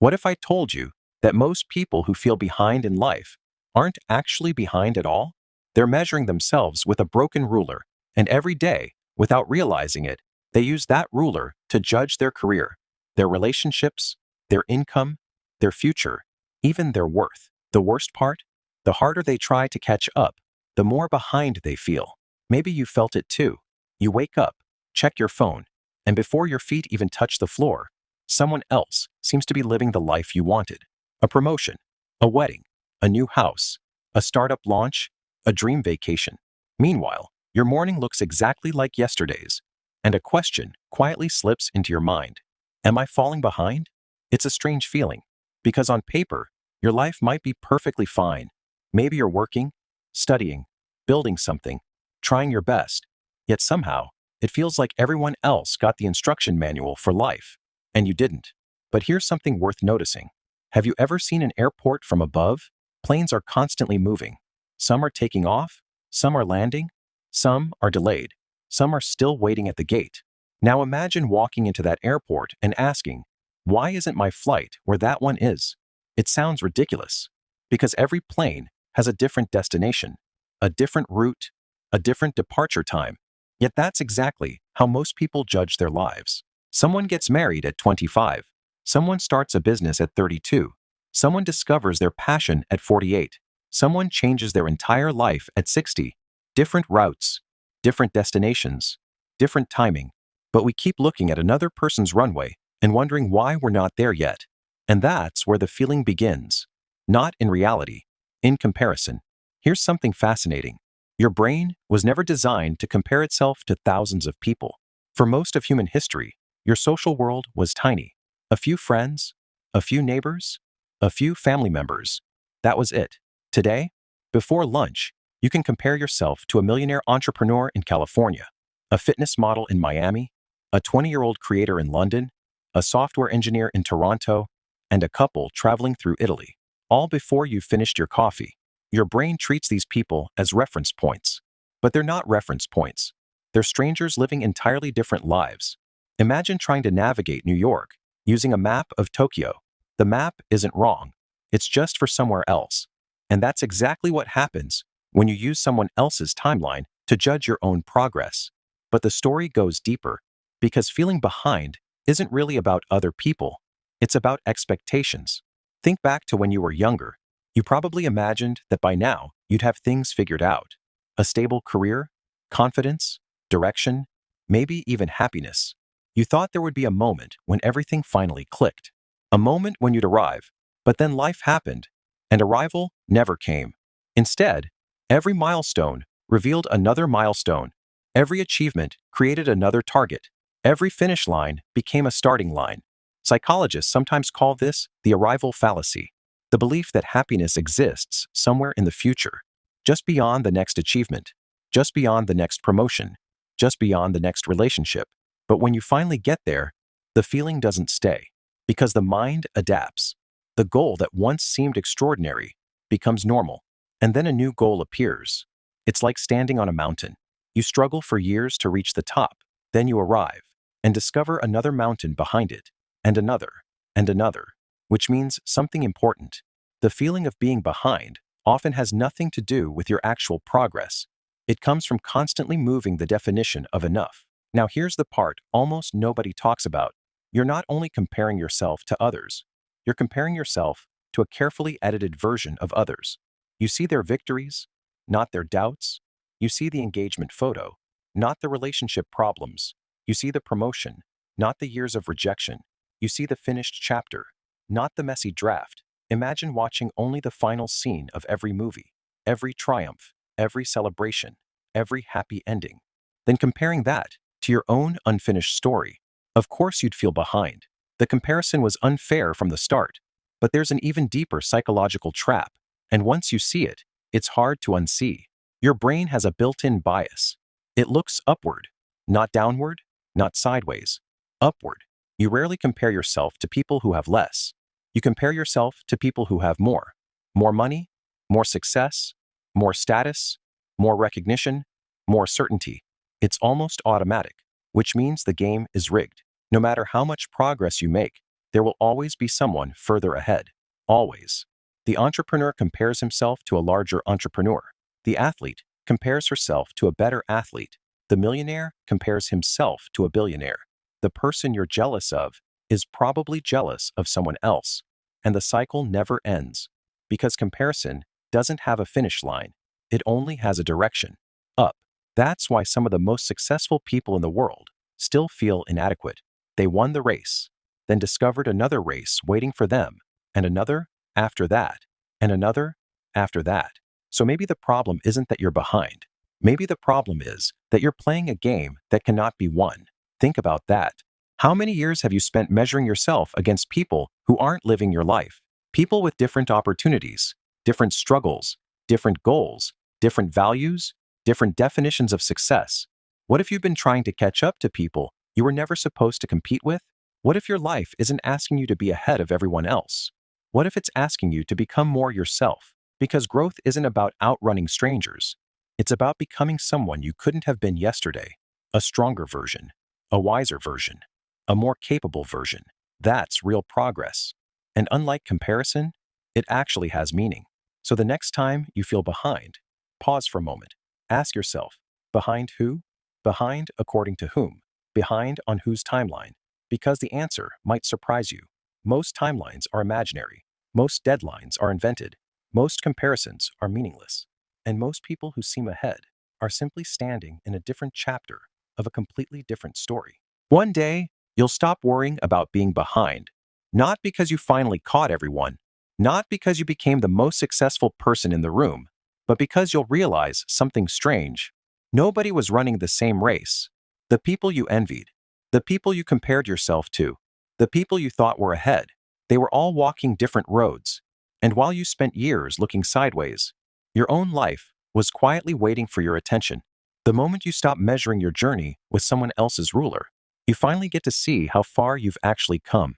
What if I told you that most people who feel behind in life aren't actually behind at all? They're measuring themselves with a broken ruler, and every day, without realizing it, they use that ruler to judge their career, their relationships, their income, their future, even their worth. The worst part? The harder they try to catch up, the more behind they feel. Maybe you felt it too. You wake up, check your phone, and before your feet even touch the floor, someone else seems to be living the life you wanted. A promotion, a wedding, a new house, a startup launch, a dream vacation. Meanwhile, your morning looks exactly like yesterday's, and a question quietly slips into your mind. Am I falling behind? It's a strange feeling, because on paper, your life might be perfectly fine. Maybe you're working, studying, building something, trying your best, yet somehow, it feels like everyone else got the instruction manual for life, and you didn't. But here's something worth noticing. Have you ever seen an airport from above? Planes are constantly moving. Some are taking off, some are landing, some are delayed, some are still waiting at the gate. Now imagine walking into that airport and asking, why isn't my flight where that one is? It sounds ridiculous, because every plane has a different destination, a different route, a different departure time. Yet that's exactly how most people judge their lives. Someone gets married at 25. Someone starts a business at 32. Someone discovers their passion at 48. Someone changes their entire life at 60. Different routes, different destinations, different timing. But we keep looking at another person's runway and wondering why we're not there yet. And that's where the feeling begins. Not in reality, in comparison. Here's something fascinating. Your brain was never designed to compare itself to thousands of people. For most of human history, your social world was tiny. A few friends, a few neighbors, a few family members. That was it. Today, before lunch, you can compare yourself to a millionaire entrepreneur in California, a fitness model in Miami, a 20-year-old creator in London, a software engineer in Toronto, and a couple traveling through Italy, all before you've finished your coffee. Your brain treats these people as reference points. But they're not reference points. They're strangers living entirely different lives. Imagine trying to navigate New York using a map of Tokyo. The map isn't wrong. It's just for somewhere else. And that's exactly what happens when you use someone else's timeline to judge your own progress. But the story goes deeper, because feeling behind isn't really about other people. It's about expectations. Think back to when you were younger. You probably imagined that by now you'd have things figured out. A stable career, confidence, direction, maybe even happiness. You thought there would be a moment when everything finally clicked. A moment when you'd arrive, but then life happened, and arrival never came. Instead, every milestone revealed another milestone. Every achievement created another target. Every finish line became a starting line. Psychologists sometimes call this the arrival fallacy, the belief that happiness exists somewhere in the future, just beyond the next achievement, just beyond the next promotion, just beyond the next relationship. But when you finally get there, the feeling doesn't stay, because the mind adapts. The goal that once seemed extraordinary becomes normal, and then a new goal appears. It's like standing on a mountain. You struggle for years to reach the top, then you arrive, and discover another mountain behind it, and another, which means something important. The feeling of being behind often has nothing to do with your actual progress. It comes from constantly moving the definition of enough. Now here's the part almost nobody talks about. You're not only comparing yourself to others, you're comparing yourself to a carefully edited version of others. You see their victories, not their doubts. You see the engagement photo, not the relationship problems. You see the promotion, not the years of rejection. You see the finished chapter, not the messy draft. Imagine watching only the final scene of every movie, every triumph, every celebration, every happy ending. Then comparing that to your own unfinished story. Of course you'd feel behind. The comparison was unfair from the start. But there's an even deeper psychological trap, and once you see it, it's hard to unsee. Your brain has a built-in bias. It looks upward, not downward, not sideways. Upward. You rarely compare yourself to people who have less. You compare yourself to people who have more. More money, more success, more status, more recognition, more certainty. It's almost automatic, which means the game is rigged. No matter how much progress you make, There will always be someone further ahead. Always. The entrepreneur compares himself to a larger entrepreneur. The athlete compares herself to a better athlete. The millionaire compares himself to a billionaire. The person you're jealous of is probably jealous of someone else. And the cycle never ends. Because comparison doesn't have a finish line. It only has a direction. Up. That's why some of the most successful people in the world still feel inadequate. They won the race, then discovered another race waiting for them, and another after that, and another after that. So maybe the problem isn't that you're behind. Maybe the problem is that you're playing a game that cannot be won. Think about that. How many years have you spent measuring yourself against people who aren't living your life? People with different opportunities, different struggles, different goals, different values, different definitions of success. What if you've been trying to catch up to people you were never supposed to compete with? What if your life isn't asking you to be ahead of everyone else? What if it's asking you to become more yourself? Because growth isn't about outrunning strangers. It's about becoming someone you couldn't have been yesterday. A stronger version, a wiser version, a more capable version. That's real progress. And unlike comparison, it actually has meaning. So the next time you feel behind, pause for a moment. Ask yourself, behind who? Behind according to whom? Behind on whose timeline? Because the answer might surprise you. Most timelines are imaginary. Most deadlines are invented. Most comparisons are meaningless. And most people who seem ahead are simply standing in a different chapter of a completely different story. One day, you'll stop worrying about being behind. Not because you finally caught everyone, not because you became the most successful person in the room, but because you'll realize something strange. Nobody was running the same race. The people you envied, the people you compared yourself to, the people you thought were ahead, they were all walking different roads. And while you spent years looking sideways, your own life was quietly waiting for your attention. The moment you stop measuring your journey with someone else's ruler, you finally get to see how far you've actually come.